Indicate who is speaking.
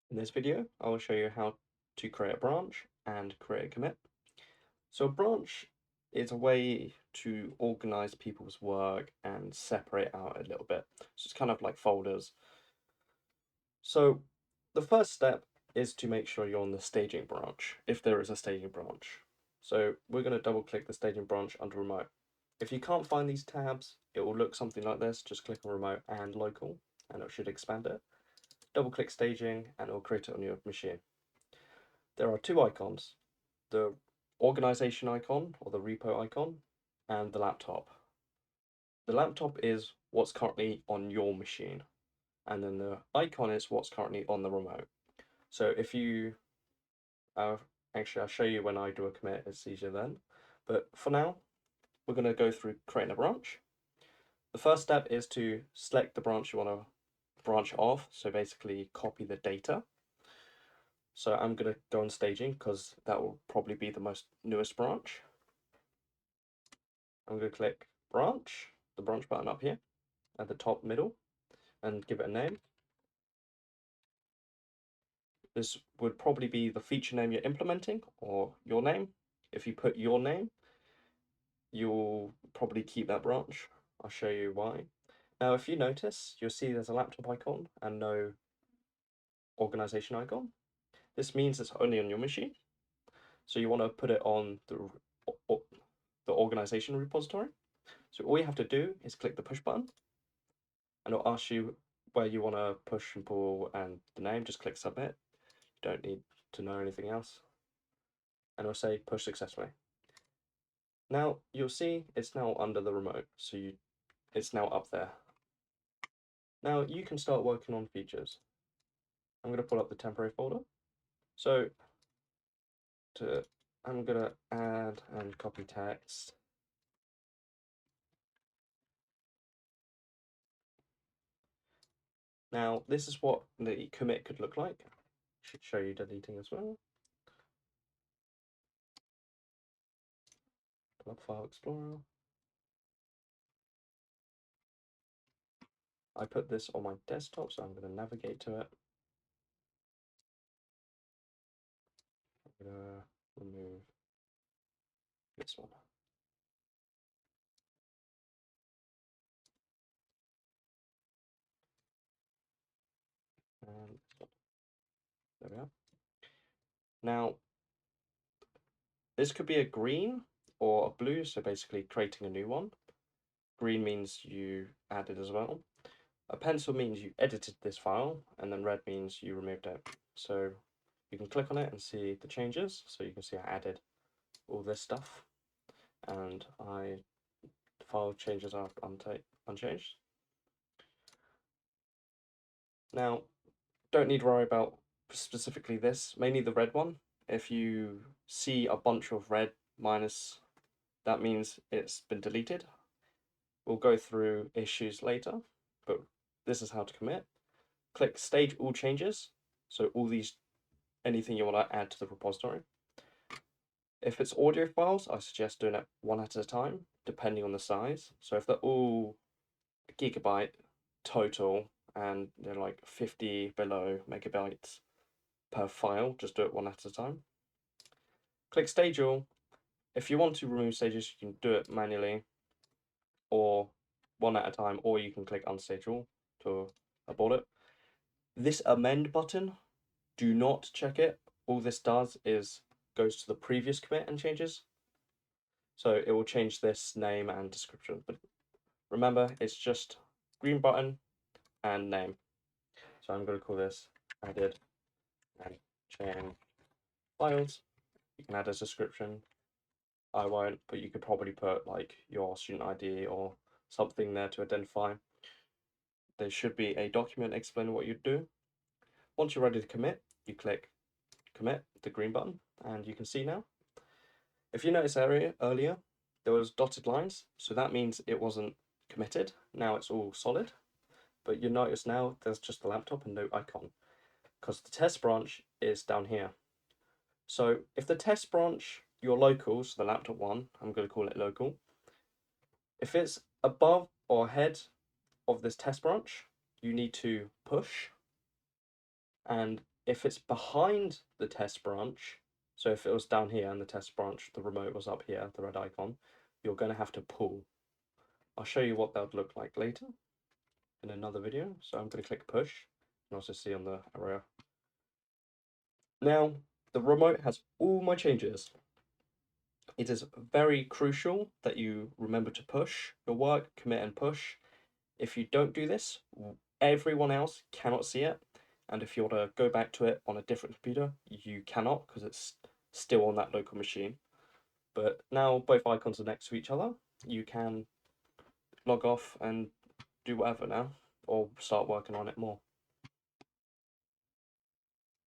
Speaker 1: In this video, I will show you how to create a branch and create a commit. So a branch is a way to organize people's work and separate out a little bit. So it's kind of like folders. So the first step is to make sure you're on the staging branch, if there is a staging branch. So we're going to double click the staging branch under remote. If you can't find these tabs, it will look something like this. Just click on remote and local, and it should expand it. Double click staging and it will create it on your machine. There are two icons, the organization icon or the repo icon and the laptop. The laptop is what's currently on your machine, and then the icon is what's currently on the remote. So if you, uh, actually I'll show you when I do a commit, it's easier then. But for now, we're going to go through creating a branch. The first step is to select the branch you want to branch off, so basically copy the data. So I'm going to go on staging because that will probably be the most newest branch. I'm going to click branch, the branch button up here at the top middle, and give it a name. This would probably be the feature name you're implementing or your name. If you put your name, you'll probably keep that branch. I'll show you why. Now, if you notice, you'll see there's a laptop icon and no organization icon. This means it's only on your machine. So you want to put it on the organization repository. So all you have to do is click the push button, and it'll ask you where you want to push and pull and the name. Just click submit. You don't need to know anything else. And it'll say push successfully. Now you'll see it's now under the remote, so it's now up there. Now you can start working on features. I'm going to pull up the temporary folder. So I'm going to add and copy text. Now this is what the commit could look like. Should show you deleting as well. Pull up File Explorer. I put this on my desktop, so I'm going to navigate to it. I'm going to remove this one. And there we are. Now, this could be a green or a blue, so basically creating a new one. Green means you added as well. A pencil means you edited this file, and then red means you removed it. So you can click on it and see the changes. So you can see I added all this stuff, and the file changes are unchanged. Now, don't need to worry about specifically this, mainly the red one. If you see a bunch of red minus, that means it's been deleted. We'll go through issues later, but this is how to commit. Click stage all changes, so anything you want to add to the repository. If it's audio files, I suggest doing it one at a time, depending on the size. So if they're all a gigabyte total and they're like 50 below megabytes per file, just do it one at a time. Click stage all. If you want to remove stages, you can do it manually or one at a time, or you can click unstage all to abort it. This amend button, do not check it. All this does is goes to the previous commit and changes. So it will change this name and description. But remember, it's just green button and name. So I'm going to call this added and change files. You can add a description. I won't, but you could probably put like your student ID or something there to identify. There should be a document explaining what you do. Once you're ready to commit, you click commit, the green button, and you can see now. If you notice earlier, there was dotted lines, so that means it wasn't committed. Now it's all solid, but you notice now there's just the laptop and no icon, because the test branch is down here. So if the test branch, your local, so the laptop one, I'm going to call it local, if it's above or ahead of this test branch, you need to push, and if it's behind the test branch, so if it was down here and the test branch, the remote was up here, the red icon, you're going to have to pull. I'll show you what that would look like later in another video. So I'm going to click push, and also see on the arrow. Now, the remote has all my changes. It is very crucial that you remember to push your work, commit and push. If you don't do this, everyone else cannot see it. And if you want to go back to it on a different computer, you cannot because it's still on that local machine. But now both icons are next to each other. You can log off and do whatever now, or start working on it more.